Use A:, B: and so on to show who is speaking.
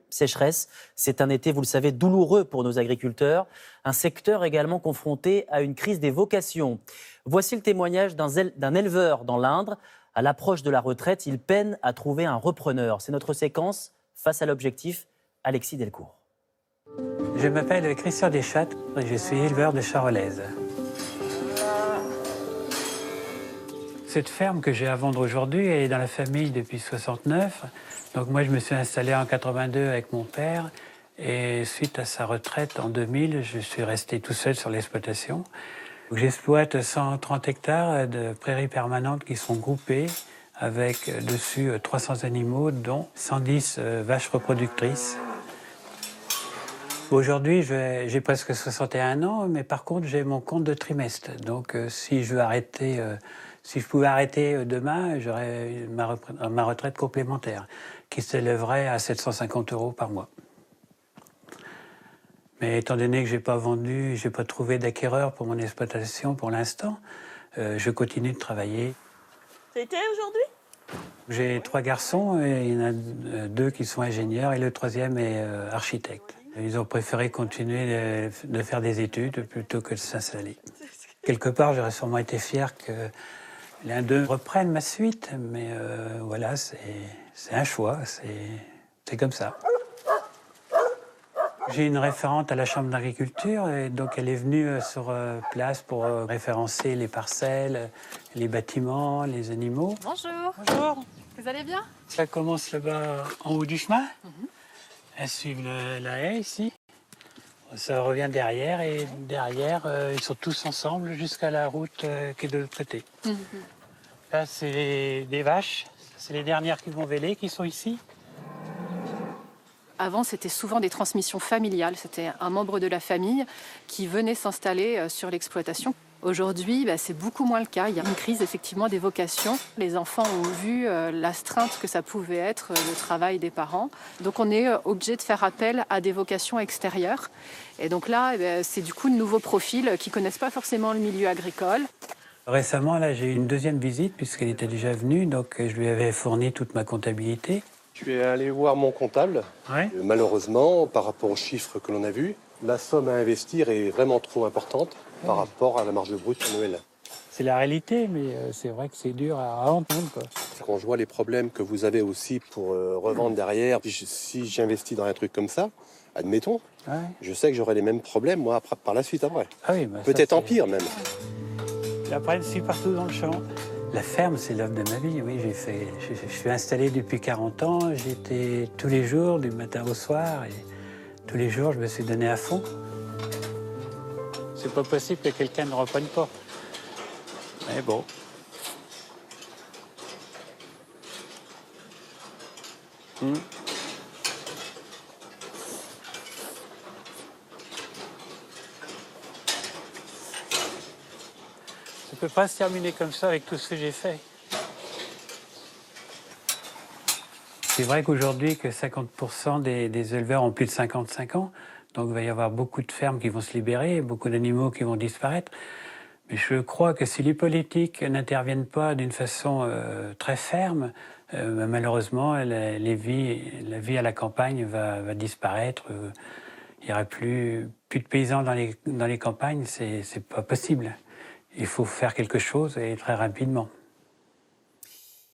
A: Sécheresse, c'est un été, vous le savez, douloureux pour nos agriculteurs. Un secteur également confronté à une crise des vocations. Voici le témoignage d'un éleveur dans l'Indre. À l'approche de la retraite, il peine à trouver un repreneur. C'est notre séquence face à l'objectif. Alexis Delcourt.
B: Je m'appelle Christian Deschâtres et je suis éleveur de charolaises. Cette ferme que j'ai à vendre aujourd'hui est dans la famille depuis 69. Donc moi, je me suis installé en 82 avec mon père. Et suite à sa retraite en 2000, je suis resté tout seul sur l'exploitation. J'exploite 130 hectares de prairies permanentes qui sont groupées avec dessus 300 animaux, dont 110 vaches reproductrices. Aujourd'hui, j'ai presque 61 ans, mais par contre, j'ai mon compte de trimestre. Donc si je pouvais arrêter demain, j'aurais ma retraite complémentaire qui s'élèverait à 750 € par mois. Mais étant donné que je n'ai pas vendu, je n'ai pas trouvé d'acquéreur pour mon exploitation pour l'instant, je continue de travailler.
C: Ça a été aujourd'hui?
B: J'ai 3 garçons et il y en a 2 qui sont ingénieurs et le 3e est architecte. Ils ont préféré continuer de faire des études plutôt que de s'installer. Quelque part, j'aurais sûrement été fier que l'un d'eux reprenne ma suite, mais voilà, c'est un choix, c'est comme ça. J'ai une référente à la Chambre d'agriculture et donc elle est venue sur place pour référencer les parcelles, les bâtiments, les animaux.
D: Bonjour.
B: Bonjour.
D: Vous allez bien?
B: Ça commence là-bas en haut du chemin. Elles suivent la haie ici. Ça revient derrière et derrière, ils sont tous ensemble jusqu'à la route qui est de l'autre côté. Là, c'est des vaches. C'est les dernières qui vont véler qui sont ici.
D: Avant, c'était souvent des transmissions familiales. C'était un membre de la famille qui venait s'installer sur l'exploitation. Aujourd'hui, c'est beaucoup moins le cas. Il y a une crise effectivement des vocations. Les enfants ont vu l'astreinte que ça pouvait être, le travail des parents. Donc on est obligé de faire appel à des vocations extérieures. Et donc là, c'est du coup de nouveaux profils qui ne connaissent pas forcément le milieu agricole.
B: Récemment, là, j'ai eu une deuxième visite puisqu'elle était déjà venue. Donc je lui avais fourni toute ma comptabilité.
E: Je suis allé voir mon comptable.
B: Ouais.
E: Malheureusement, par rapport aux chiffres que l'on a vus, la somme à investir est vraiment trop importante par rapport à la marge brute annuelle.
B: C'est la réalité, mais c'est vrai que c'est dur à entendre, quoi.
E: Quand je vois les problèmes que vous avez aussi pour revendre derrière, si j'investis dans un truc comme ça, admettons, je sais que j'aurai les mêmes problèmes moi par la suite après.
B: Ah oui,
E: peut-être en pire même.
B: Après, je suis partout dans le champ. La ferme, c'est l'œuvre de ma vie. Oui, je suis installé depuis 40 ans. J'étais tous les jours, du matin au soir, et tous les jours, je me suis donné à fond. C'est pas possible que quelqu'un ne reprenne pas. Mais bon. Ça peut pas se terminer comme ça avec tout ce que j'ai fait. C'est vrai qu'aujourd'hui, que 50% des éleveurs ont plus de 55 ans. Donc il va y avoir beaucoup de fermes qui vont se libérer, beaucoup d'animaux qui vont disparaître. Mais je crois que si les politiques n'interviennent pas d'une façon très ferme, malheureusement, la vie à la campagne va disparaître. Il n'y aura plus de paysans dans les campagnes, c'est pas possible. Il faut faire quelque chose et très rapidement.